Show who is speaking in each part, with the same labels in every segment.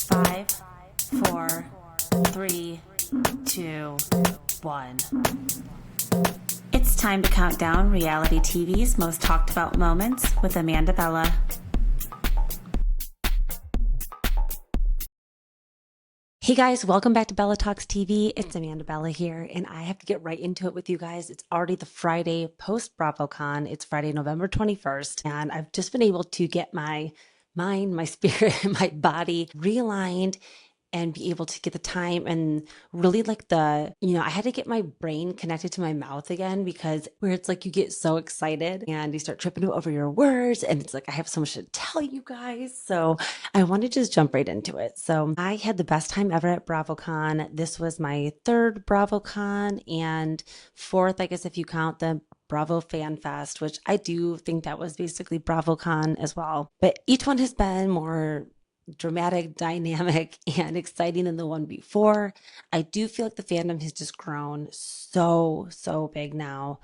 Speaker 1: Five, four, three, two, one. It's time to count down reality TV's most talked about moments with Amanda Bella. Hey guys, welcome back to Bella Talks TV. It's Amanda Bella here, and I have to get right into it with you guys. It's already the Friday post BravoCon. It's Friday, November 21st, and I've just been able to get my mind, my spirit, and my body realigned and be able to get the time and really like I had to get my brain connected to my mouth again, because where it's like you get so excited and you start tripping over your words and it's like I have so much to tell you guys. So I want to just jump right into it. So I had the best time ever at BravoCon. This was my third BravoCon and fourth, I guess, if you count the Bravo Fan Fest, which I do think that was basically BravoCon as well. But each one has been more dramatic, dynamic, and exciting than the one before. I do feel like the fandom has just grown so big now.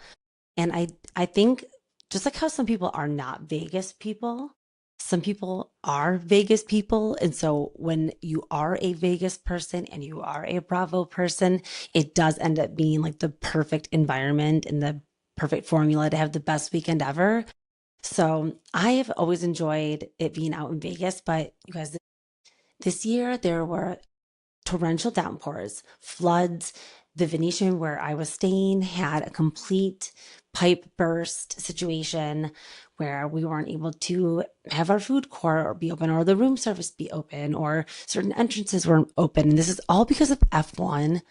Speaker 1: And I think just like how some people are not Vegas people, some people are Vegas people. And so when you are a Vegas person and you are a Bravo person, it does end up being like the perfect environment and the perfect formula to have the best weekend ever. So I have always enjoyed it being out in Vegas, but you guys, this year there were torrential downpours, floods. The Venetian where I was staying had a complete pipe burst situation where we weren't able to have our food court or be open, or the room service be open, or certain entrances weren't open. And this is all because of F1,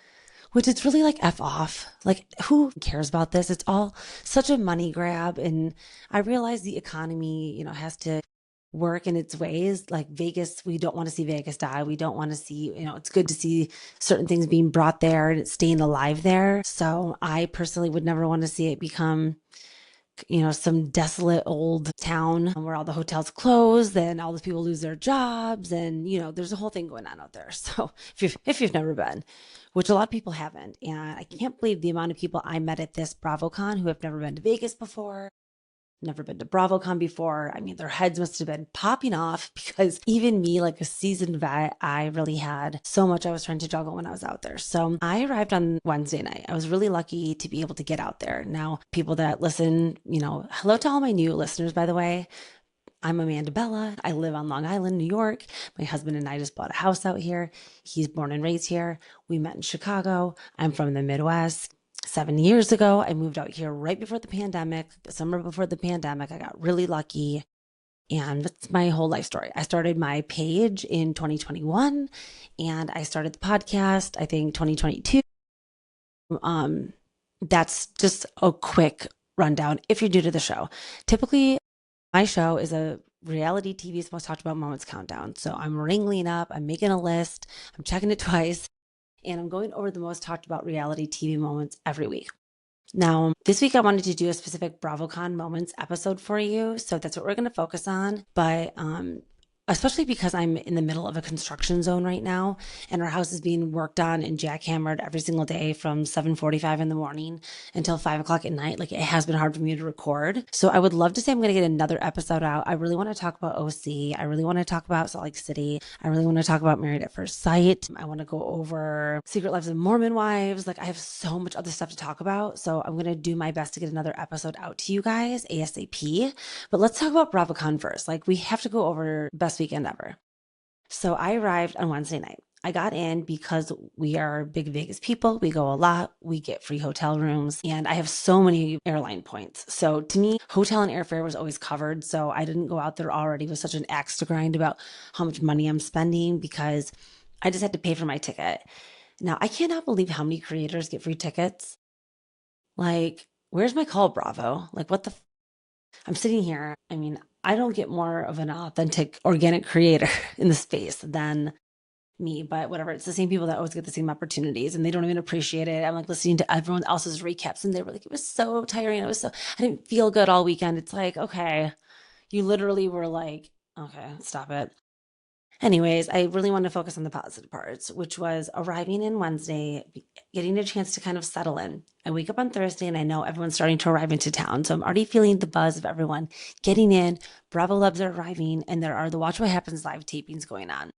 Speaker 1: which it's really like F off. Like, who cares about this? It's all such a money grab. And I realize the economy, has to work in its ways. Like Vegas, we don't want to see Vegas die. We don't want to see, it's good to see certain things being brought there and it's staying alive there. So I personally would never want to see it become some desolate old town where all the hotels close and all the people lose their jobs, and there's a whole thing going on out there. So if you've never been, which a lot of people haven't, and I can't believe the amount of people I met at this BravoCon who have never been to Vegas before, never been to BravoCon before. I mean, their heads must have been popping off, because even me, like a seasoned vet, I really had so much I was trying to juggle when I was out there. So I arrived on Wednesday night. I was really lucky to be able to get out there. Now, people that listen, hello to all my new listeners, by the way. I'm Amanda Bella. I live on Long Island, New York. My husband and I just bought a house out here. He's born and raised here. We met in Chicago. I'm from the Midwest. 7 years ago, I moved out here right before the pandemic, the summer before the pandemic. I got really lucky. And that's my whole life story. I started my page in 2021 and I started the podcast, I think 2022. That's just a quick rundown if you're new to the show. Typically, my show is a reality TV's most talked about moments countdown. So I'm wrangling up, I'm making a list, I'm checking it twice, and I'm going over the most talked about reality TV moments every week. Now, this week I wanted to do a specific BravoCon moments episode for you. So that's what we're going to focus on. But especially because I'm in the middle of a construction zone right now, and our house is being worked on and jackhammered every single day from 7:45 in the morning until 5 o'clock at night. Like, it has been hard for me to record. So I would love to say I'm going to get another episode out. I really want to talk about OC. I really want to talk about Salt Lake City. I really want to talk about Married at First Sight. I want to go over Secret Lives of Mormon Wives. Like, I have so much other stuff to talk about. So I'm going to do my best to get another episode out to you guys ASAP. But let's talk about BravoCon first. Like, we have to go over best weekend ever. So I arrived on Wednesday night. I got in because we are big Vegas people. We go a lot. We get free hotel rooms, and I have so many airline points. So to me, hotel and airfare was always covered. So I didn't go out there already with such an axe to grind about how much money I'm spending, because I just had to pay for my ticket. Now, I cannot believe how many creators get free tickets. Like, where's my call, Bravo? Like, what the I'm sitting here. I mean, I don't get more of an authentic, organic creator in the space than me, but whatever. It's the same people that always get the same opportunities and they don't even appreciate it. I'm like listening to everyone else's recaps and they were like, it was so tiring. I didn't feel good all weekend. It's like, okay, you literally were like, okay, stop it. Anyways, I really want to focus on the positive parts, which was arriving in Wednesday, getting a chance to kind of settle in. I wake up on Thursday and I know everyone's starting to arrive into town. So I'm already feeling the buzz of everyone getting in. Bravo Loves are arriving, and there are the Watch What Happens live tapings going on.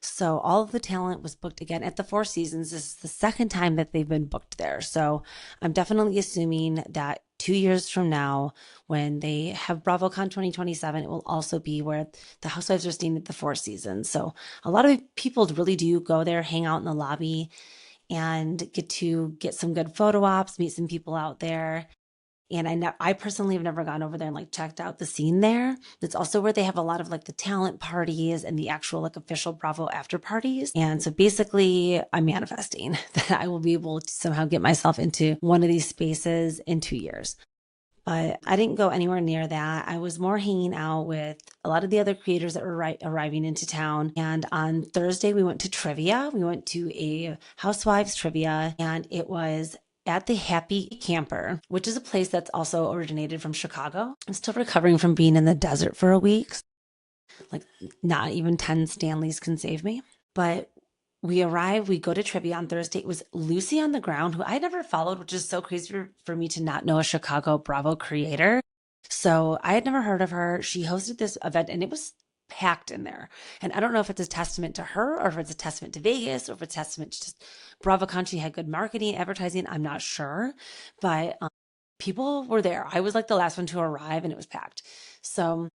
Speaker 1: So all of the talent was booked again at the Four Seasons. This is the second time that they've been booked there. So I'm definitely assuming that 2 years from now, when they have BravoCon 2027, it will also be where the Housewives are staying at the Four Seasons. So a lot of people really do go there, hang out in the lobby, and get to get some good photo ops, meet some people out there. And I personally have never gone over there and like checked out the scene there. It's also where they have a lot of like the talent parties and the actual like official Bravo after parties. And so basically, I'm manifesting that I will be able to somehow get myself into one of these spaces in 2 years. But I didn't go anywhere near that. I was more hanging out with a lot of the other creators that were arriving into town. And on Thursday, we went to trivia. We went to a Housewives trivia, and it was at the Happy Camper, which is a place that's also originated from Chicago. I'm still recovering from being in the desert for a week. Like, not even 10 Stanleys can save me. But we arrive, we go to trivia on Thursday. It was Lucy on the Ground, who I never followed, which is so crazy for me to not know a Chicago Bravo creator. So I had never heard of her. She hosted this event and it was packed in there. And I don't know if it's a testament to her or if it's a testament to Vegas or if it's a testament to just BravoCon. She had good marketing, advertising. I'm not sure. But people were there. I was like the last one to arrive and it was packed. So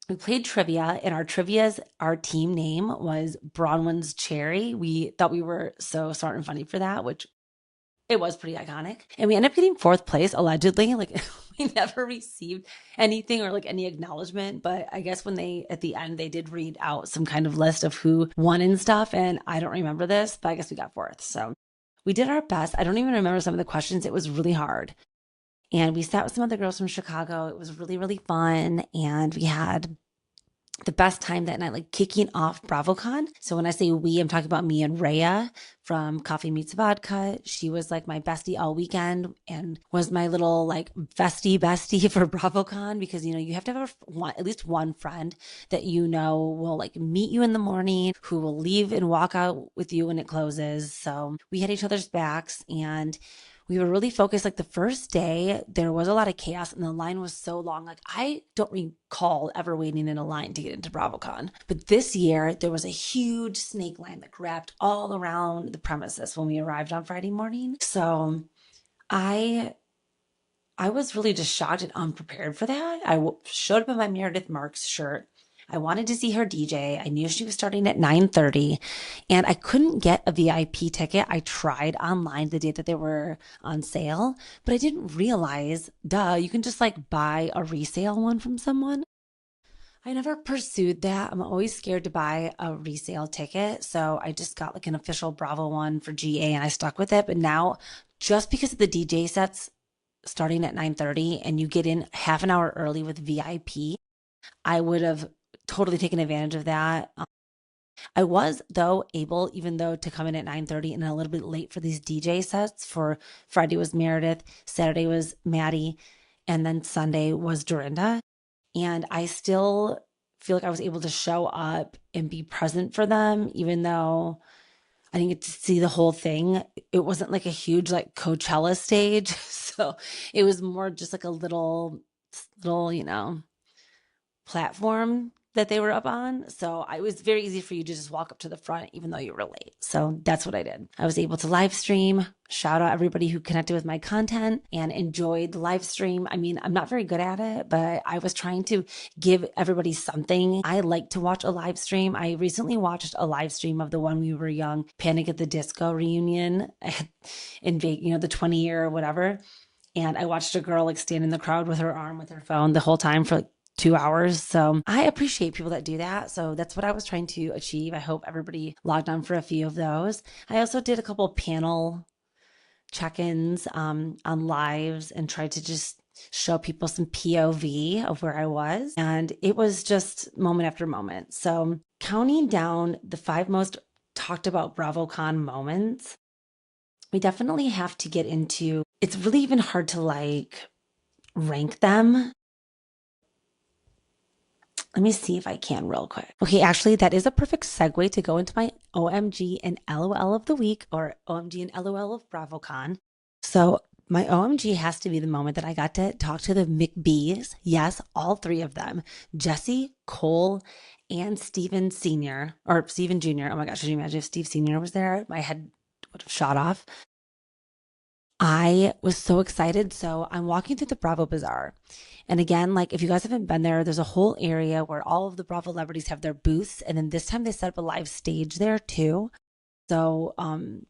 Speaker 1: we played trivia, and our team name was Bronwyn's Cherry. We thought we were so smart and funny for that, which it was pretty iconic. And we ended up getting fourth place, allegedly. Like, we never received anything or like any acknowledgement. But I guess when at the end, they did read out some kind of list of who won and stuff. And I don't remember this, but I guess we got fourth. So we did our best. I don't even remember some of the questions. It was really hard. And we sat with some other girls from Chicago. It was really, really fun. And we had the best time that night, like kicking off BravoCon. So when I say we, I'm talking about me and Rhea from Coffee Meets Vodka. She was like my bestie all weekend and was my little like bestie for BravoCon, because you have to have at least one friend that will like meet you in the morning, who will leave and walk out with you when it closes. So we had each other's backs, and we were really focused. Like the first day, there was a lot of chaos and the line was so long. Like I don't recall ever waiting in a line to get into BravoCon. But this year, there was a huge snake line that wrapped all around the premises when we arrived on Friday morning. So I was really just shocked and unprepared for that. I showed up in my Meredith Marks shirt. I wanted to see her DJ. I knew she was starting at 9:30, and I couldn't get a VIP ticket. I tried online the day that they were on sale, but I didn't realize, you can just like buy a resale one from someone. I never pursued that. I'm always scared to buy a resale ticket. So I just got like an official Bravo one for GA and I stuck with it. But now, just because of the DJ sets starting at 9:30 and you get in half an hour early with VIP, I would have totally taken advantage of that. I was, though, able, even though, to come in at 9:30 and a little bit late for these DJ sets. For Friday was Meredith, Saturday was Maddie, and then Sunday was Dorinda. And I still feel like I was able to show up and be present for them, even though I didn't get to see the whole thing. It wasn't like a huge like Coachella stage. So it was more just like a little, platform that they were up on. So it was very easy for you to just walk up to the front, even though you were late. So that's what I did. I was able to live stream, shout out everybody who connected with my content and enjoyed the live stream. I mean, I'm not very good at it, but I was trying to give everybody something. I like to watch a live stream. I recently watched a live stream of the When We Were Young Panic at the Disco reunion in Vegas, the 20-year or whatever. And I watched a girl like stand in the crowd with her arm with her phone the whole time for like 2 hours. So I appreciate people that do that. So that's what I was trying to achieve. I hope everybody logged on for a few of those. I also did a couple of panel check-ins on lives and tried to just show people some POV of where I was. And it was just moment after moment. So counting down the 5 most talked about BravoCon moments, we definitely have to get into, it's really even hard to like rank them. Let me see if I can real quick. Okay, actually, that is a perfect segue to go into my OMG and LOL of the week, or OMG and LOL of BravoCon. So my OMG has to be the moment that I got to talk to the McBees. Yes, all 3 of them, Jesse, Cole, and Steven Sr. or Steven Jr. Oh my gosh, could you imagine if Steve Sr. was there? My head would have shot off. I was so excited. So I'm walking through the Bravo Bazaar. And again, like if you guys haven't been there, there's a whole area where all of the Bravo celebrities have their booths. And then this time they set up a live stage there too. So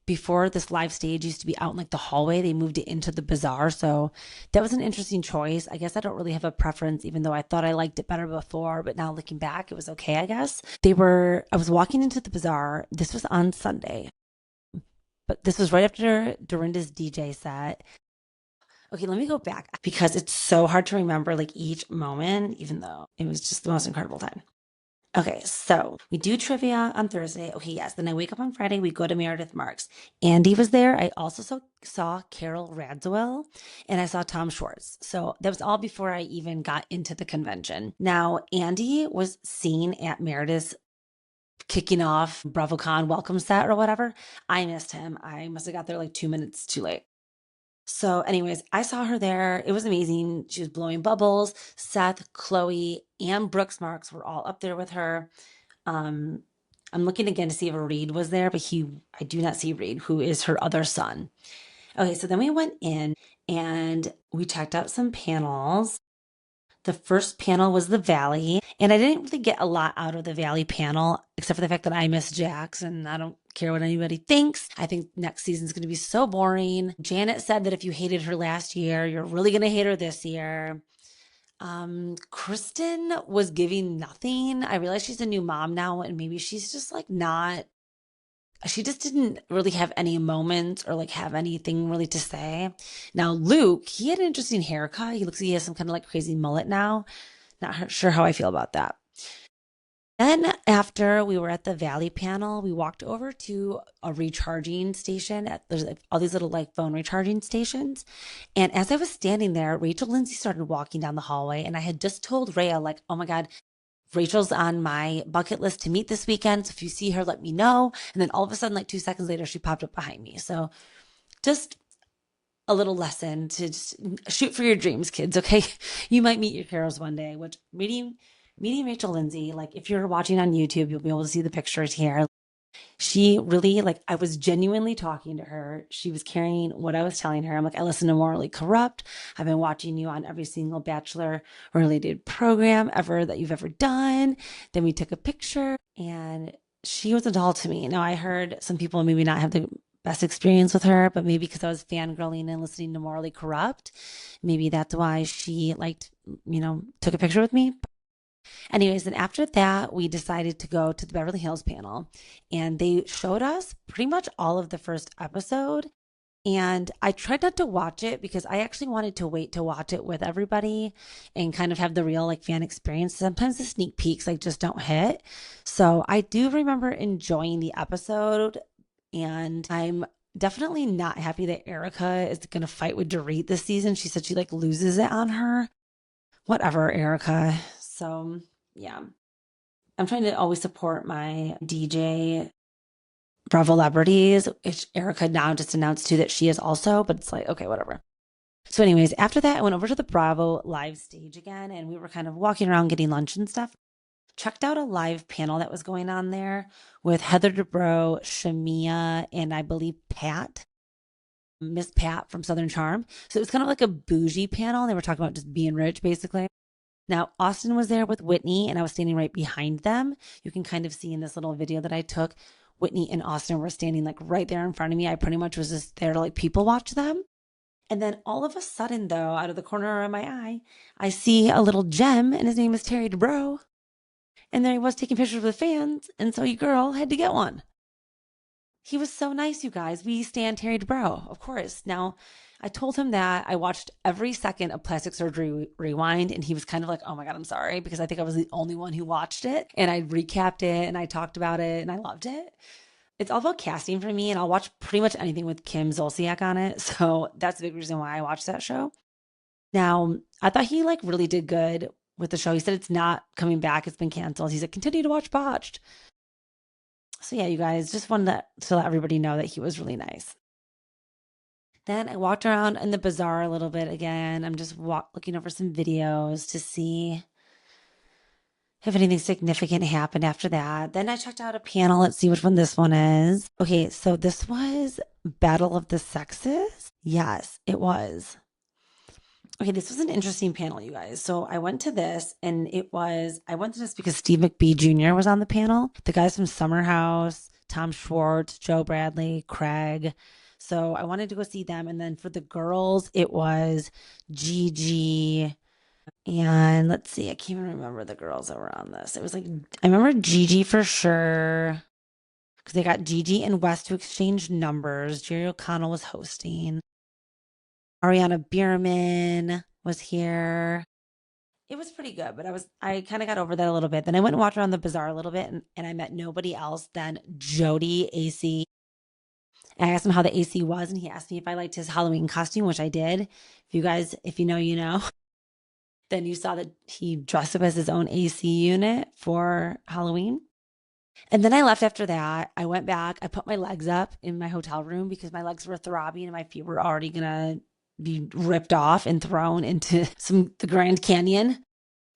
Speaker 1: before this live stage used to be out in like the hallway, they moved it into the bazaar. So that was an interesting choice. I guess I don't really have a preference, even though I thought I liked it better before. But now looking back, it was okay, I guess. I was walking into the bazaar. This was on Sunday, but this was right after Dorinda's DJ set. Okay, let me go back because it's so hard to remember like each moment, even though it was just the most incredible time. Okay, so we do trivia on Thursday. Okay, yes. Then I wake up on Friday. We go to Meredith Marks. Andy was there. I also saw Carol Radziwill and I saw Tom Schwartz. So that was all before I even got into the convention. Now, Andy was seen at Meredith's kicking off BravoCon welcome set or whatever. I missed him. I must have got there like 2 minutes too late. So, anyways, I saw her there. It was amazing. She was blowing bubbles. Seth, Chloe, and Brooks Marks were all up there with her. Um, I'm looking again to see if Reed was there, but I do not see Reed, who is her other son. Okay, so then we went in and we checked out some panels. The first panel was the Valley, and I didn't really get a lot out of the Valley panel, except for the fact that I miss Jax, and I don't care what anybody thinks. I think next season's going to be so boring. Janet said that if you hated her last year, you're really going to hate her this year. Kristen was giving nothing. I realize she's a new mom now, and maybe she's just like not she just didn't really have any moments or like have anything really to say. Now, Luke, he had an interesting haircut. He looks like he has some kind of like crazy mullet now. Not sure how I feel about that. Then, after we were at the Valley panel, we walked over to a recharging station. There's like all these little like phone recharging stations. And as I was standing there, Rachel Lindsay started walking down the hallway. And I had just told Rhea, like, oh my God, Rachel's on my bucket list to meet this weekend. So if you see her, let me know. And then all of a sudden, like 2 seconds later, she popped up behind me. So just a little lesson to just shoot for your dreams, kids. Okay. You might meet your heroes one day, which meeting Rachel Lindsay, like if you're watching on YouTube, you'll be able to see the pictures here. She really, like, I was genuinely talking to her. She was carrying what I was telling her. I'm like, I listen to Morally Corrupt. I've been watching you on every single Bachelor related program ever that you've ever done. Then we took a picture and she was a doll to me. Now, I heard some people maybe not have the best experience with her, but maybe because I was fangirling and listening to Morally Corrupt, maybe that's why she liked, took a picture with me. Anyways, then after that, we decided to go to the Beverly Hills panel and they showed us pretty much all of the first episode. And I tried not to watch it because I actually wanted to wait to watch it with everybody and kind of have the real like fan experience. Sometimes the sneak peeks like just don't hit. So I do remember enjoying the episode and I'm definitely not happy that Erica is going to fight with Dorit this season. She said she like loses it on her. Whatever, Erica. So yeah, I'm trying to always support my DJ Bravo celebrities, which Erica now just announced too that she is also, but it's like, okay, whatever. So, anyways, after that, I went over to the Bravo live stage again and we were kind of walking around getting lunch and stuff. Checked out a live panel that was going on there with Heather Dubrow, Shamia, and I believe Pat, Miss Pat from Southern Charm. So it was kind of like a bougie panel. They were talking about just being rich, basically. Now, Austin was there with Whitney, and I was standing right behind them. You can kind of see in this little video that I took, Whitney and Austin were standing like right there in front of me. I pretty much was just there to like people watch them. And then all of a sudden, though, out of the corner of my eye, I see a little gem, and his name is Terry Dubrow. And there he was taking pictures with fans, and so your girl had to get one. He was so nice, you guys. We stand Terry Dubrow, of course. Now, I told him that I watched every second of Plastic Surgery Rewind, and he was kind of like, oh my God, I'm sorry, because I think I was the only one who watched it. And I recapped it and I talked about it and I loved it. It's all about casting for me, and I'll watch pretty much anything with Kim Zolciak on it. So that's a big reason why I watched that show. Now, I thought he like really did good with the show. He said it's not coming back, it's been canceled. He said, continue to watch Botched. So yeah, you guys, just wanted to let everybody know that he was really nice. Then I walked around in the bazaar a little bit again. I'm just looking over some videos to see if anything significant happened after that. Then I checked out a panel. Let's see which one this one is. Okay, so this was Battle of the Sexes. Yes, it was. Okay, this was an interesting panel, you guys. So I went to this and I went to this because Steve McBee Jr. was on the panel. The guys from Summer House, Tom Schwartz, Joe Bradley, Craig. So I wanted to go see them. And then for the girls, it was Gigi. And let's see, I can't even remember the girls that were on this. It was like, I remember Gigi for sure because they got Gigi and West to exchange numbers. Jerry O'Connell was hosting. Ariana Bierman was here. It was pretty good, but I kind of got over that a little bit. Then I went and walked around the bazaar a little bit and I met nobody else than Jody AC. And I asked him how the AC was, and he asked me if I liked his Halloween costume, which I did. If you know, you know. Then you saw that he dressed up as his own AC unit for Halloween. And then I left after that. I went back. I put my legs up in my hotel room because my legs were throbbing and my feet were already gonna be ripped off and thrown into the Grand Canyon.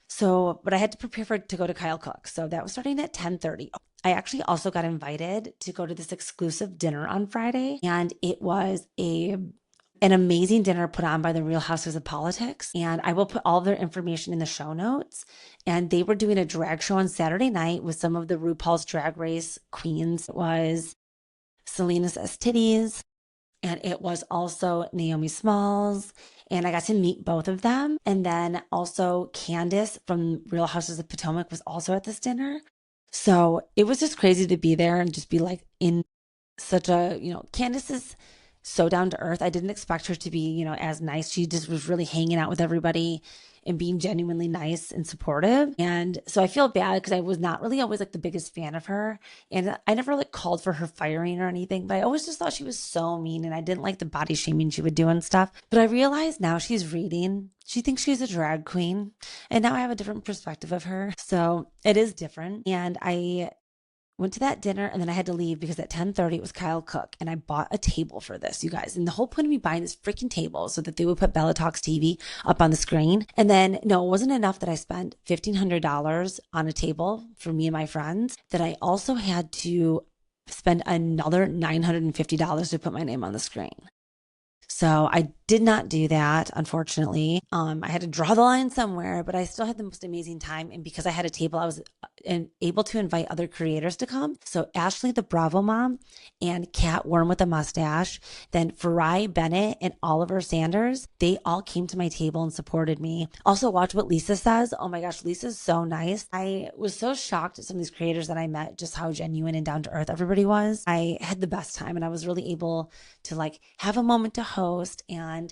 Speaker 1: So, but I had to prepare to go to Kyle Cook. So that was starting at 10:30. I actually also got invited to go to this exclusive dinner on Friday, and it was an amazing dinner put on by the Real Houses of Politics. And I will put all their information in the show notes. And they were doing a drag show on Saturday night with some of the RuPaul's Drag Race queens. It was Selena Says Titties, and it was also Naomi Smalls. And I got to meet both of them. And then also Candace from Real Houses of Potomac was also at this dinner. So it was just crazy to be there and just be like in such a, Candace is so down to earth. I didn't expect her to be, as nice. She just was really hanging out with everybody and being genuinely nice and supportive. And so I feel bad because I was not really always like the biggest fan of her. And I never like called for her firing or anything, but I always just thought she was so mean and I didn't like the body shaming she would do and stuff. But I realized now she's reading. She thinks she's a drag queen. And now I have a different perspective of her. So it is different. And I went to that dinner and then I had to leave because at 10:30 it was Kyle Cook and I bought a table for this, you guys. And the whole point of me buying this freaking table so that they would put Bella Talks TV up on the screen. And then no, it wasn't enough that I spent $1,500 on a table for me and my friends, that I also had to spend another $950 to put my name on the screen. So I did not do that, unfortunately. I had to draw the line somewhere, but I still had the most amazing time. And because I had a table, I was able to invite other creators to come. So Ashley, the Bravo mom, and Kat Worm with a mustache, then Farai Bennett and Oliver Sanders, they all came to my table and supported me. Also, watch what Lisa says. Oh my gosh, Lisa's so nice. I was so shocked at some of these creators that I met, just how genuine and down to earth everybody was. I had the best time and I was really able to like have a moment to host, and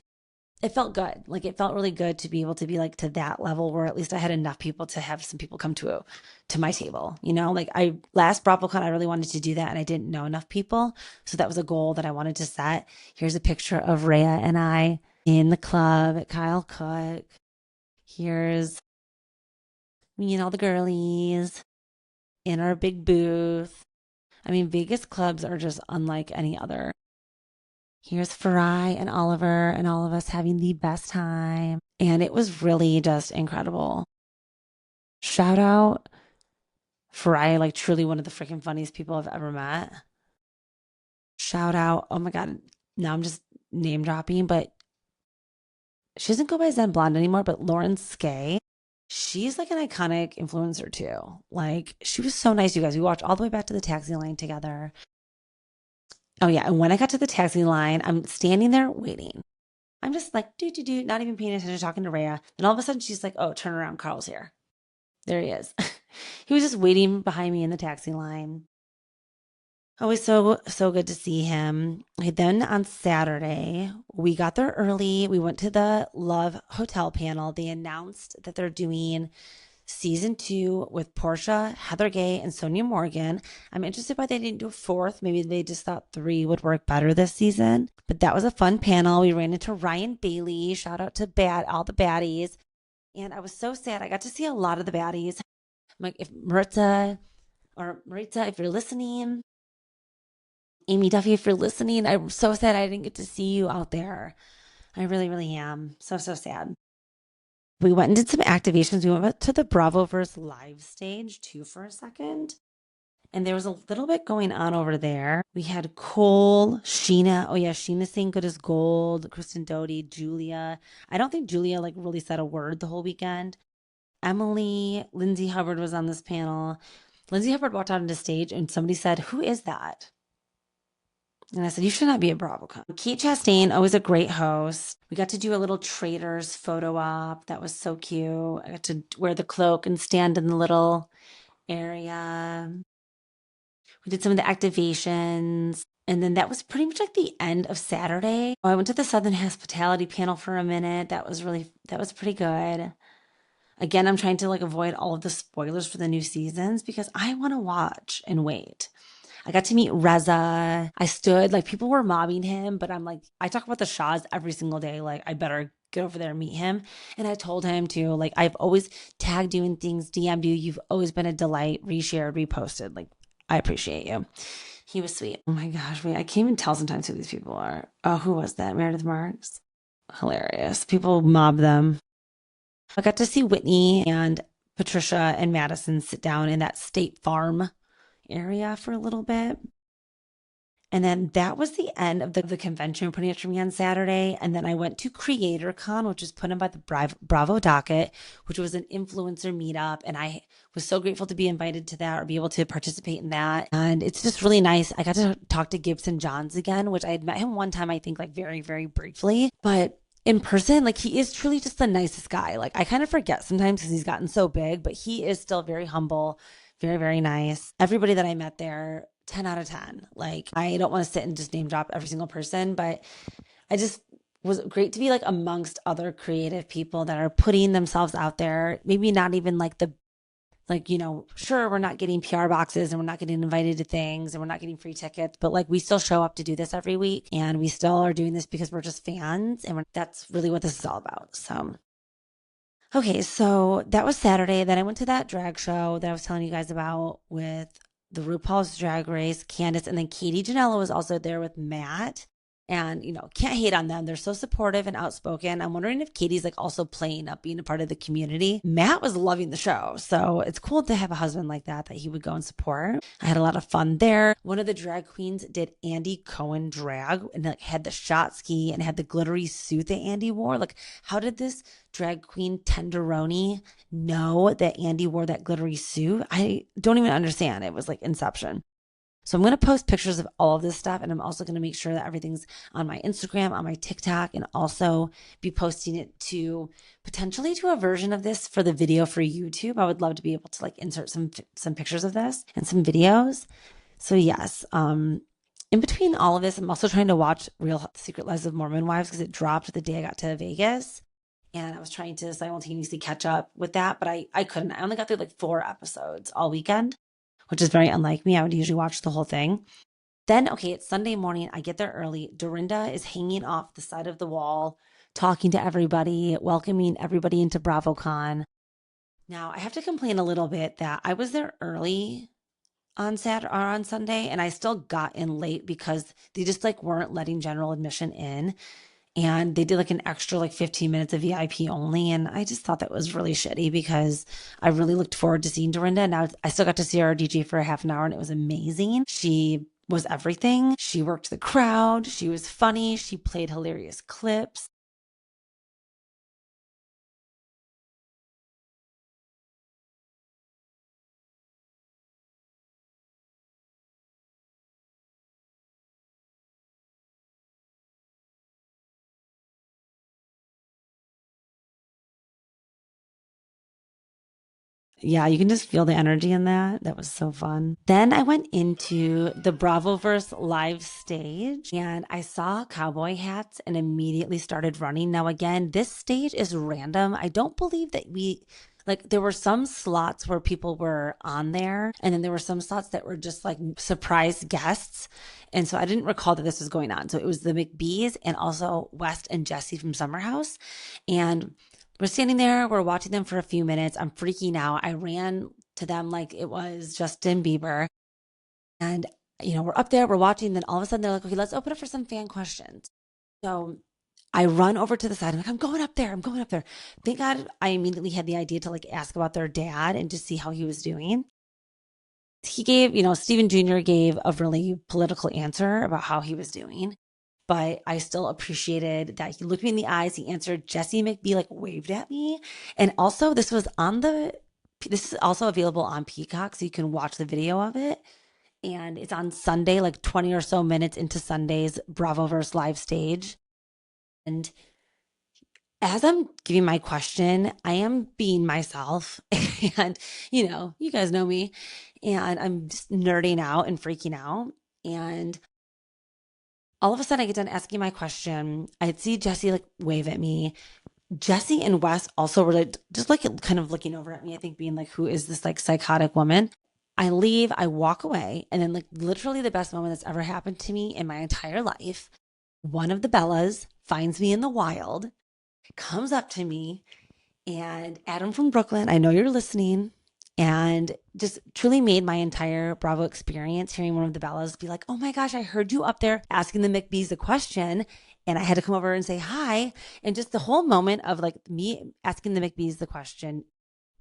Speaker 1: it felt good. Like it felt really good to be able to be like to that level where at least I had enough people to have some people come to my table. Like I last BravoCon I really wanted to do that and I didn't know enough people. So that was a goal that I wanted to set. Here's a picture of Rhea and I in the club at Kyle Cook. Here's me and all the girlies in our big booth. I mean, Vegas clubs are just unlike any other. Here's Farai and Oliver and all of us having the best time. And it was really just incredible. Shout out Farai, like truly one of the freaking funniest people I've ever met. Shout out, oh my God, now I'm just name dropping, but she doesn't go by Zen Blonde anymore, but Lauren Skay. She's like an iconic influencer too. Like she was so nice, you guys. We walked all the way back to the taxi line together. Oh yeah, and when I got to the taxi line, I'm standing there waiting. I'm just like, do, not even paying attention, talking to Rhea. Then all of a sudden she's like, oh, turn around, Carl's here. There he is. He was just waiting behind me in the taxi line. Always so good to see him. Okay, then on Saturday, we got there early. We went to the Love Hotel panel. They announced that they're doing season 2 with Portia, Heather Gay, and Sonia Morgan. I'm interested why they didn't do a fourth. Maybe they just thought 3 would work better this season. But that was a fun panel. We ran into Ryan Bailey. Shout out to all the baddies. And I was so sad. I got to see a lot of the baddies. I'm like, if Maritza, if you're listening, Amy Duffy, if you're listening, I'm so sad I didn't get to see you out there. I really, really am. So sad. We went and did some activations. We went to the Bravoverse live stage too for a second. And there was a little bit going on over there. We had Cole, Sheena. Oh yeah, Sheena saying good as gold. Kristen Doty, Julia. I don't think Julia like really said a word the whole weekend. Emily, Lindsay Hubbard was on this panel. Lindsay Hubbard walked out on the stage and somebody said, "Who is that?" And I said, "You should not be at BravoCon." Kate Chastain, always a great host. We got to do a little traders photo op. That was so cute. I got to wear the cloak and stand in the little area. We did some of the activations. And then that was pretty much like the end of Saturday. I went to the Southern Hospitality panel for a minute. That was pretty good. Again, I'm trying to like avoid all of the spoilers for the new seasons because I want to watch and wait. I got to meet Reza. I stood, like, people were mobbing him, but I'm like, I talk about the Shahs every single day. Like, I better get over there and meet him. And I told him to, like, I've always tagged you in things, DM'd you. You've always been a delight, reshared, reposted. Like, I appreciate you. He was sweet. Oh my gosh, wait, I can't even tell sometimes who these people are. Oh, who was that? Meredith Marks? Hilarious. People mob them. I got to see Whitney and Patricia and Madison sit down in that State Farm area for a little bit. And then that was the end of the convention putting it for me on Saturday. And then I went to CreatorCon, which is put on by the Bravo docket, which was an influencer meetup. And I was so grateful to be invited to that or be able to participate in that. And it's just really nice. I got to talk to Gibson Johns again, which I had met him one time, I think, like very, very briefly. But in person, like he is truly just the nicest guy. Like I kind of forget sometimes because he's gotten so big, but he is still very humble, very, very nice. Everybody that I met there, 10 out of 10. Like, I don't want to sit and just name drop every single person, but I just was great to be like amongst other creative people that are putting themselves out there. Maybe not even like sure, we're not getting PR boxes and we're not getting invited to things and we're not getting free tickets, but like we still show up to do this every week and we still are doing this because we're just fans and that's really what this is all about. So okay, so that was Saturday. Then I went to that drag show that I was telling you guys about with the RuPaul's Drag Race, Candace, and then Katie Janela was also there with Matt. And, can't hate on them. They're so supportive and outspoken. I'm wondering if Katie's like also playing up being a part of the community. Matt was loving the show. So it's cool to have a husband like that he would go and support. I had a lot of fun there. One of the drag queens did Andy Cohen drag and like had the shot ski and had the glittery suit that Andy wore. Like, how did this drag queen Tenderoni know that Andy wore that glittery suit? I don't even understand. It was like Inception. So I'm going to post pictures of all of this stuff. And I'm also going to make sure that everything's on my Instagram, on my TikTok, and also be posting it to potentially to a version of this for the video for YouTube. I would love to be able to like insert some pictures of this and some videos. So yes, in between all of this, I'm also trying to watch Real Secret Lives of Mormon Wives because it dropped the day I got to Vegas. And I was trying to simultaneously catch up with that, but I couldn't. I only got through like 4 episodes all weekend, which is very unlike me. I would usually watch the whole thing. Then, okay, it's Sunday morning. I get there early. Dorinda is hanging off the side of the wall, talking to everybody, welcoming everybody into BravoCon. Now, I have to complain a little bit that I was there early on Saturday or on Sunday, and I still got in late because they just like weren't letting general admission in. And they did like an extra like 15 minutes of VIP only. And I just thought that was really shitty because I really looked forward to seeing Dorinda. Now I still got to see her DJ for a half an hour and it was amazing. She was everything. She worked the crowd. She was funny. She played hilarious clips. Yeah, you can just feel the energy in that. That was so fun. Then I went into the Bravoverse live stage and I saw cowboy hats and immediately started running. Now, again, this stage is random. I don't believe that there were some slots where people were on there, and then there were some slots that were just like surprise guests. And so I didn't recall that this was going on. So it was the McBees and also West and Jesse from Summer House. And we're standing there, we're watching them for a few minutes. I'm freaking out. I ran to them like it was Justin Bieber. And, we're up there, we're watching. Then all of a sudden they're like, okay, let's open up for some fan questions. So I run over to the side. I'm like, I'm going up there. I'm going up there. Thank God I immediately had the idea to like ask about their dad and to see how he was doing. He gave, Stephen Jr. gave a really political answer about how he was doing, but I still appreciated that he looked me in the eyes. He answered. Jesse McBee like waved at me. And also, this is also available on Peacock, so you can watch the video of it. And it's on Sunday, like 20 or so minutes into Sunday's Bravoverse live stage. And as I'm giving my question, I am being myself. And, you guys know me. And I'm just nerding out and freaking out. And all of a sudden, I get done asking my question. I see Jesse like wave at me. Jesse and Wes also were like, just like kind of looking over at me, I think being like, who is this like psychotic woman? I leave, I walk away. And then, like, literally the best moment that's ever happened to me in my entire life. One of the Bellas finds me in the wild, comes up to me, and Adam from Brooklyn, I know you're listening, and just truly made my entire Bravo experience hearing one of the Bellas be like, oh my gosh, I heard you up there asking the McBees a question. And I had to come over and say hi. And just the whole moment of like me asking the McBees the question.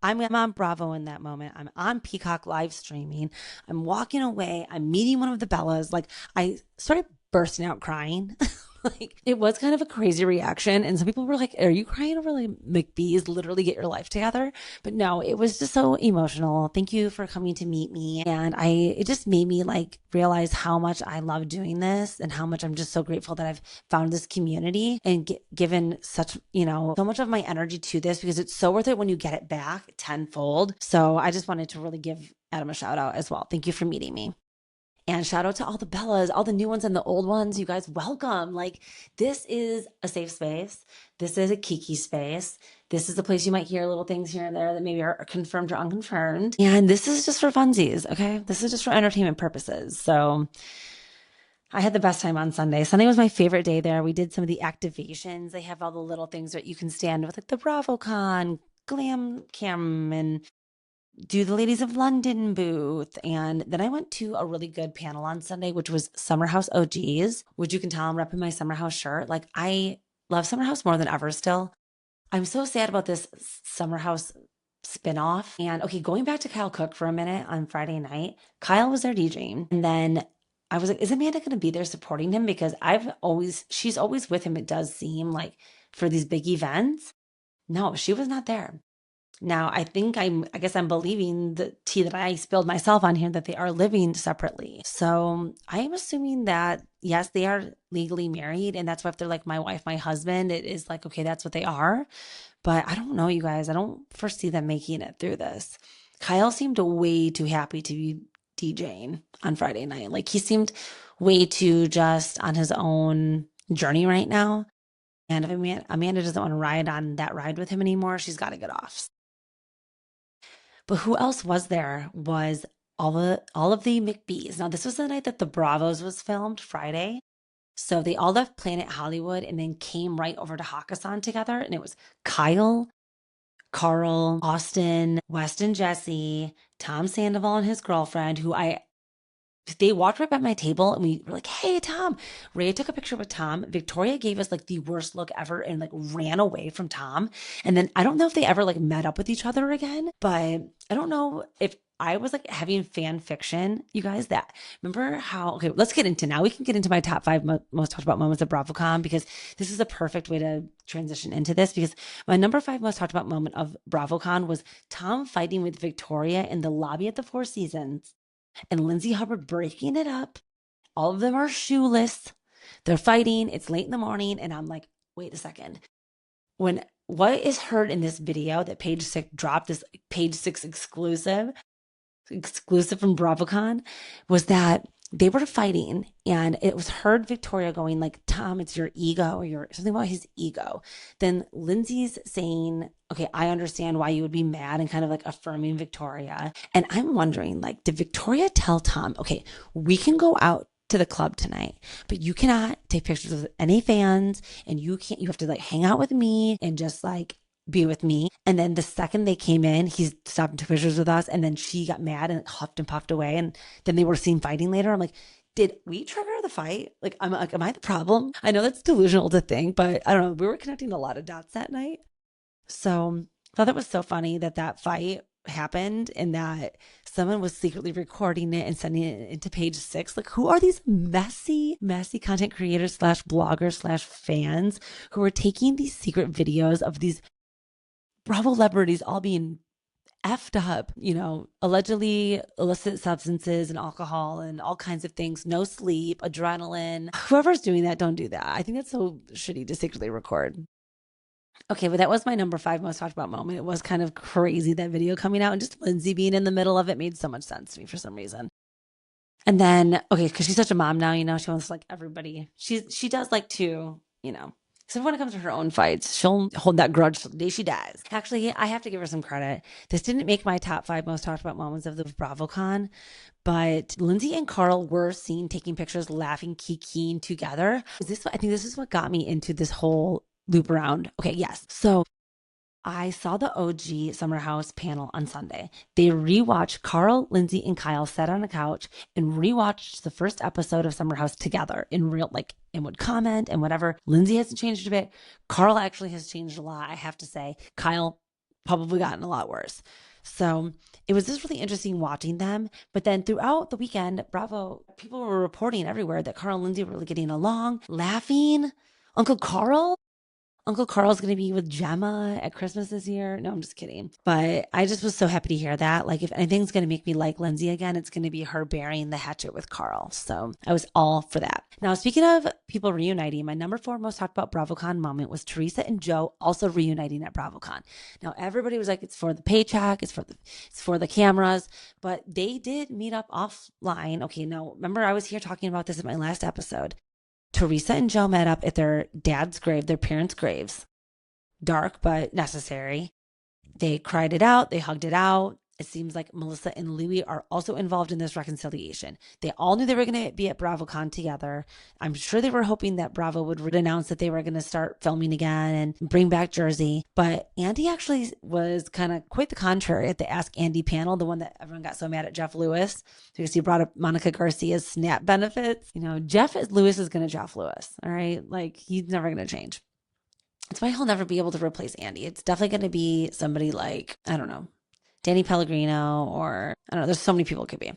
Speaker 1: I'm on Bravo in that moment. I'm on Peacock live streaming. I'm walking away. I'm meeting one of the Bellas. Like, I started bursting out crying. Like, it was kind of a crazy reaction. And some people were like, are you crying over like McBee's literally get your life together? But no, it was just so emotional. Thank you for coming to meet me. And it just made me like realize how much I love doing this and how much I'm just so grateful that I've found this community and given such, so much of my energy to this, because it's so worth it when you get it back tenfold. So I just wanted to really give Adam a shout out as well. Thank you for meeting me. And shout out to all the Bellas, all the new ones and the old ones. You guys, welcome. Like, this is a safe space. This is a Kiki space. This is the place you might hear little things here and there that maybe are confirmed or unconfirmed. And this is just for funsies, okay? This is just for entertainment purposes. So I had the best time on Sunday. Sunday was my favorite day there. We did some of the activations. They have all the little things that you can stand with, like the BravoCon, Glam Cam, and do the Ladies of London booth. And then I went to a really good panel on Sunday, which was Summer House OGs, which you can tell I'm repping my Summer House shirt. Like, I love Summer House more than ever still. I'm so sad about this Summer House spinoff. And okay, going back to Kyle Cook for a minute on Friday night, Kyle was there DJing. And then I was like, is Amanda going to be there supporting him? Because she's always with him. It does seem like for these big events. No, she was not there. Now, I guess I'm believing the tea that I spilled myself on here that they are living separately. So I am assuming that, yes, they are legally married. And that's why if they're like my wife, my husband, it is like, okay, that's what they are. But I don't know, you guys. I don't foresee them making it through this. Kyle seemed way too happy to be DJing on Friday night. Like, he seemed way too just on his own journey right now. And if Amanda doesn't want to ride on that ride with him anymore, she's got to get off. But who else was there was all of the McBees. Now, this was the night that the Bravos was filmed, Friday. So they all left Planet Hollywood and then came right over to Hakkasan together. And it was Kyle, Carl, Austin, Weston, Jesse, Tom Sandoval and his girlfriend, they walked right by my table and we were like, hey, Tom. Ray took a picture with Tom. Victoria gave us like the worst look ever and like ran away from Tom. And then I don't know if they ever like met up with each other again, but I don't know if I was like having fan fiction, you guys, that remember how, okay, we can get into my top 5 most talked about moments of BravoCon, because this is a perfect way to transition into this, because my number 5 most talked about moment of BravoCon was Tom fighting with Victoria in the lobby at the Four Seasons. And Lindsay Hubbard breaking it up. All of them are shoeless. They're fighting. It's late in the morning. And I'm like, wait a second. When what is heard in this video that Page 6 dropped, this Page 6 exclusive from BravoCon, was that they were fighting and it was heard Victoria going like, Tom, it's your ego, or something about his ego. Then Lindsay's saying, okay, I understand why you would be mad, and kind of like affirming Victoria. And I'm wondering, like, did Victoria tell Tom, okay, we can go out to the club tonight, but you cannot take pictures with any fans, and you have to like hang out with me and just like be with me. And then the second they came in, he stopped and took pictures with us. And then she got mad and huffed and puffed away. And then they were seen fighting later. I'm like, Did we trigger the fight? Like, am I the problem? I know that's delusional to think, but I don't know. We were connecting a lot of dots that night. So I thought that was so funny that that fight happened and that someone was secretly recording it and sending it into page six. Like, who are these messy content creators slash bloggers slash fans who are taking these secret videos of these Bravo celebrities all being effed up, allegedly illicit substances and alcohol and all kinds of things, no sleep, adrenaline. Whoever's doing that, don't do that. I think that's so shitty to secretly record. Okay, but that was my number five most talked about moment. It was kind of crazy, that video coming out, and just Lindsay being in the middle of it made so much sense to me for some reason. And then, okay, because she's such a mom now, she wants like everybody. She does like to, so when it comes to her own fights, she'll hold that grudge till the day she dies. Actually, I have to give her some credit. This didn't make my top five most talked about moments of the BravoCon, but Lindsay and Carl were seen taking pictures, laughing, kikiing together. I think this is what got me into this whole loop around. Okay, yes. So I saw the OG Summer House panel on Sunday. They rewatched Carl, Lindsay, and Kyle sat on a couch and rewatched the first episode of Summer House together in real, and would comment and whatever. Lindsay hasn't changed a bit. Carl actually has changed a lot, I have to say. Kyle probably gotten a lot worse. So it was just really interesting watching them. But then throughout the weekend, Bravo, people were reporting everywhere that Carl and Lindsay were really getting along, laughing. Uncle Carl's going to be with Gemma at Christmas this year. No, I'm just kidding. But I just was so happy to hear that. Like, if anything's going to make me like Lindsay again, it's going to be her burying the hatchet with Carl. So I was all for that. Now, speaking of people reuniting, my number four most talked about BravoCon moment was Teresa and Joe also reuniting at BravoCon. Now, everybody was like, it's for the paycheck, it's for the cameras, but they did meet up offline. Okay, now remember I was here talking about this in my last episode. Teresa and Joe met up at their dad's grave, their parents' graves. Dark, but necessary. They cried it out. They hugged it out. It seems like Melissa and Louis are also involved in this reconciliation. They all knew they were going to be at BravoCon together. I'm sure they were hoping that Bravo would announce that they were going to start filming again and bring back Jersey. But Andy actually was kind of quite the contrary at the Ask Andy panel, the one that everyone got so mad at Jeff Lewis because he brought up Monica Garcia's SNAP benefits. Jeff Lewis is going to Jeff Lewis. All right. Like, he's never going to change. That's why he'll never be able to replace Andy. It's definitely going to be somebody like, I don't know, Danny Pellegrino, or I don't know. There's so many people it could be.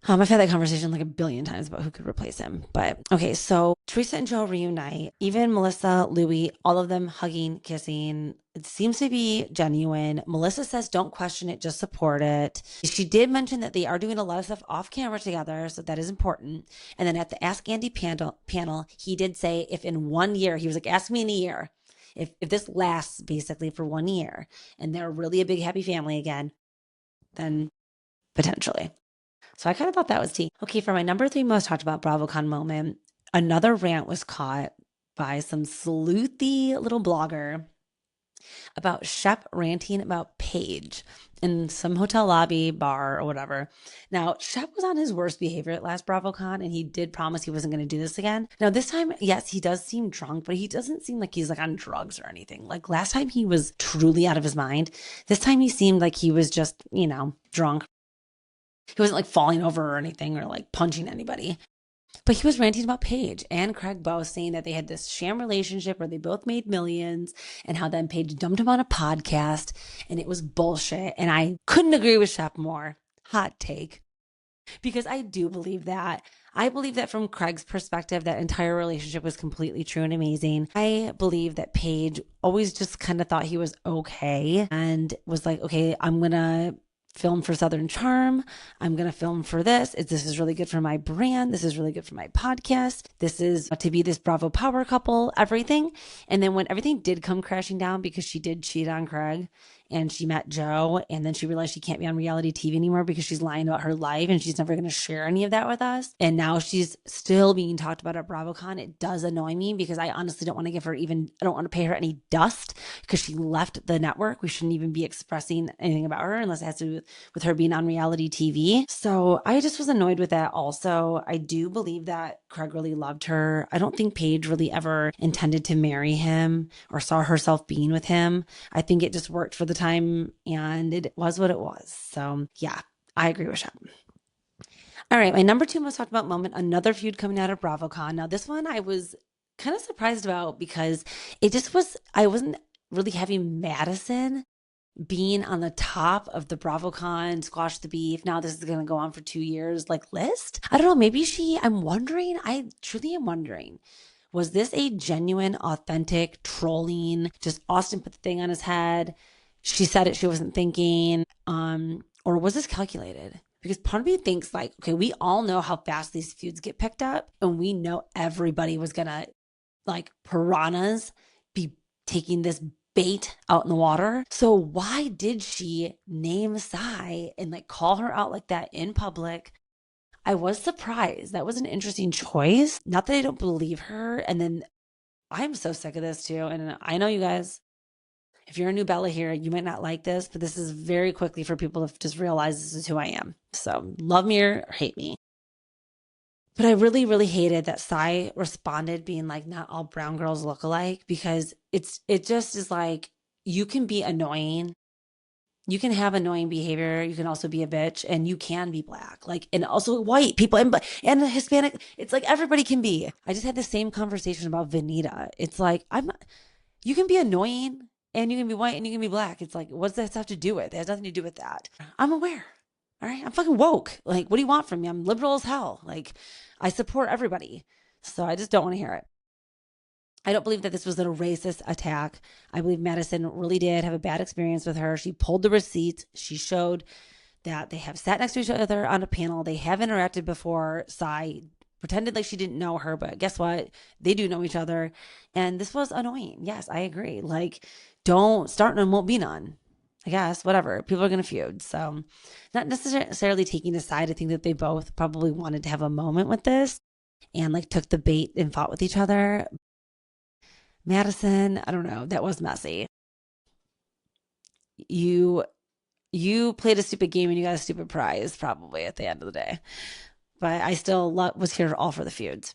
Speaker 1: I've had that conversation like a billion times about who could replace him. But okay, so Teresa and Joe reunite. Even Melissa, Louis, all of them hugging, kissing. It seems to be genuine. Melissa says, don't question it, just support it. She did mention that they are doing a lot of stuff off camera together, so that is important. And then at the Ask Andy panel, he did say if in 1 year, he was like, ask me in a year. If this lasts basically for 1 year and they're really a big happy family again, then potentially. So I kind of thought that was tea. Okay, for my number three most talked about BravoCon moment, another rant was caught by some sleuthy little blogger about Shep ranting about Paige in some hotel lobby, bar, or whatever. Now, Shep was on his worst behavior at last BravoCon, and he did promise he wasn't going to do this again. Now, this time, yes, he does seem drunk, but he doesn't seem like he's like on drugs or anything. Like last time he was truly out of his mind. This time he seemed like he was just, drunk. He wasn't like falling over or anything or like punching anybody. But he was ranting about Paige and Craig both saying that they had this sham relationship where they both made millions and how then Paige dumped him on a podcast and it was bullshit. And I couldn't agree with Shep more. Hot take. Because I do believe that. I believe that from Craig's perspective, that entire relationship was completely true and amazing. I believe that Paige always just kind of thought he was okay and was like, okay, I'm going to film for Southern Charm. I'm going to film for this. This is really good for my brand. This is really good for my podcast. This is to be this Bravo power couple, everything. And then when everything did come crashing down because she did cheat on Craig and she met Joe and then she realized she can't be on reality TV anymore because she's lying about her life and she's never going to share any of that with us. And now she's still being talked about at BravoCon. It does annoy me because I honestly don't want to I don't want to pay her any dust because she left the network. We shouldn't even be expressing anything about her unless it has to do with her being on reality TV. So I just was annoyed with that. Also, I do believe that Craig really loved her. I don't think Paige really ever intended to marry him or saw herself being with him. I think it just worked for the time and it was what it was. So yeah, I agree with Shep. All right, my number two most talked about moment, another feud coming out of BravoCon. Now, this one I was kind of surprised about because it just was, I wasn't really having Madison being on the top of the BravoCon Squash the Beef. Now this is going to go on for 2 years, like list. I don't know. Maybe I'm wondering, I truly am wondering, was this a genuine, authentic trolling? Just Austin put the thing on his head. She said it, she wasn't thinking. Or was this calculated? Because part of me thinks like, okay, we all know how fast these feuds get picked up, and we know everybody was gonna like piranhas be taking this bait out in the water. So why did she name Sai and like call her out like that in public? I was surprised. That was an interesting choice. Not that I don't believe her. And then I'm so sick of this too. And I know you guys, if you're a new Bella here, you might not like this, but this is very quickly for people to just realize this is who I am. So love me or hate me. But I really, really hated that Sai responded being like, not all brown girls look alike, because it just is like, you can be annoying. You can have annoying behavior. You can also be a bitch, and you can be black, like, and also white people and Hispanic. It's like everybody can be. I just had the same conversation about Vanita. It's like, you can be annoying and you can be white and you can be black. It's like, what does that have to do with? It has nothing to do with that. I'm aware. All right. I'm fucking woke. Like, what do you want from me? I'm liberal as hell. Like, I support everybody. So I just don't want to hear it. I don't believe that this was a racist attack. I believe Madison really did have a bad experience with her. She pulled the receipts. She showed that they have sat next to each other on a panel. They have interacted before. Sai pretended like she didn't know her, but guess what? They do know each other. And this was annoying. Yes, I agree. Like, don't start none, won't be none. I guess, whatever. People are going to feud. So, not necessarily taking a side. I think that they both probably wanted to have a moment with this and like took the bait and fought with each other. Madison, I don't know. That was messy. You you played a stupid game and you got a stupid prize probably at the end of the day. But I still was here all for the feuds.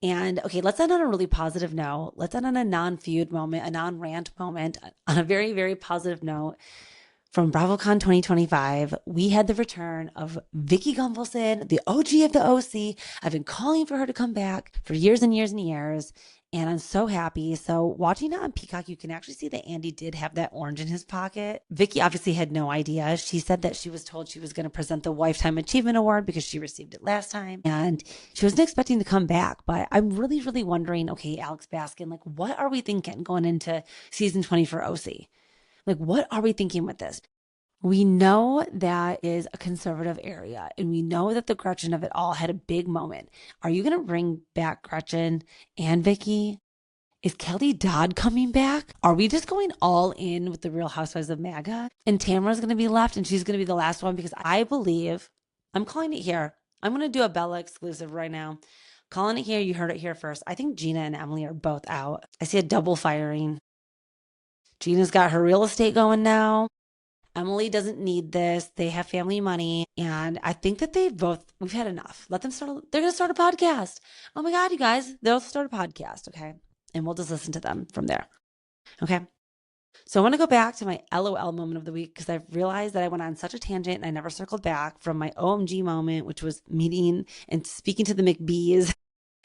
Speaker 1: And okay, let's end on a really positive note. Let's end on a non-feud moment, a non-rant moment, on a very, very positive note. From BravoCon 2025, we had the return of Vicky Gunvalson, the OG of the OC. I've been calling for her to come back for years and years and years, and I'm so happy. So watching it on Peacock, you can actually see that Andy did have that orange in his pocket. Vicky obviously had no idea. She said that she was told she was going to present the Lifetime Achievement Award because she received it last time, and she wasn't expecting to come back. But I'm really, really wondering, okay, Alex Baskin, like, what are we thinking going into season 20 for OC? Like, what are we thinking with this? We know that is a conservative area, and we know that the Gretchen of it all had a big moment. Are you going to bring back Gretchen and Vicky? Is Kelly Dodd coming back? Are we just going all in with the Real Housewives of MAGA? And Tamara's going to be left, and she's going to be the last one, because I believe, I'm calling it here. I'm going to do a Bella exclusive right now. Calling it here. You heard it here first. I think Gina and Emily are both out. I see a double firing. Gina's got her real estate going now. Emily doesn't need this. They have family money. And I think that we've had enough. Let them they're going to start a podcast. Oh my God, you guys, they'll start a podcast. Okay. And we'll just listen to them from there. Okay. So I want to go back to my LOL moment of the week, because I've realized that I went on such a tangent and I never circled back from my OMG moment, which was meeting and speaking to the McBees,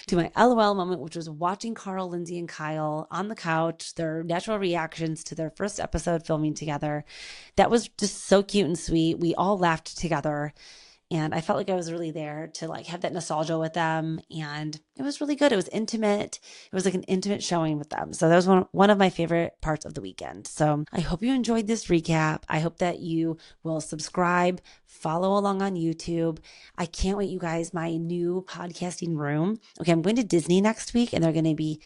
Speaker 1: to my LOL moment, which was watching Carl, Lindsay, and Kyle on the couch, their natural reactions to their first episode filming together. That was just so cute and sweet. We all laughed together, and I felt like I was really there to like have that nostalgia with them. And it was really good. It was intimate. It was like an intimate showing with them. So that was one of my favorite parts of the weekend. So I hope you enjoyed this recap. I hope that you will subscribe, follow along on YouTube. I can't wait, you guys, my new podcasting room. Okay, I'm going to Disney next week, and they're going to be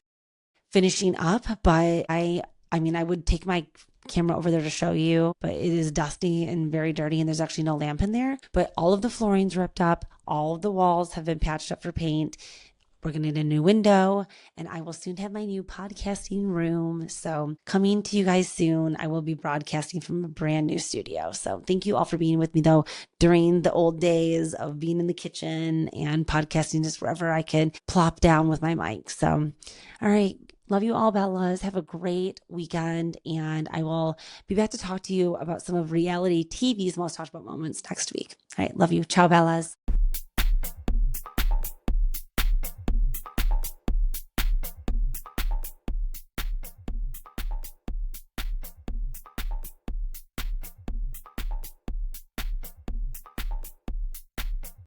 Speaker 1: finishing up, but I mean, I would take my camera over there to show you, but it is dusty and very dirty, and there's actually no lamp in there. But all of the flooring's ripped up. All of the walls have been patched up for paint. We're going to need a new window, and I will soon have my new podcasting room. So coming to you guys soon. I will be broadcasting from a brand new studio. So thank you all for being with me, though, during the old days of being in the kitchen and podcasting just wherever I could plop down with my mic. So, all right. Love you all, Bellas. Have a great weekend, and I will be back to talk to you about some of reality TV's most talked about moments next week. All right. Love you. Ciao, Bellas.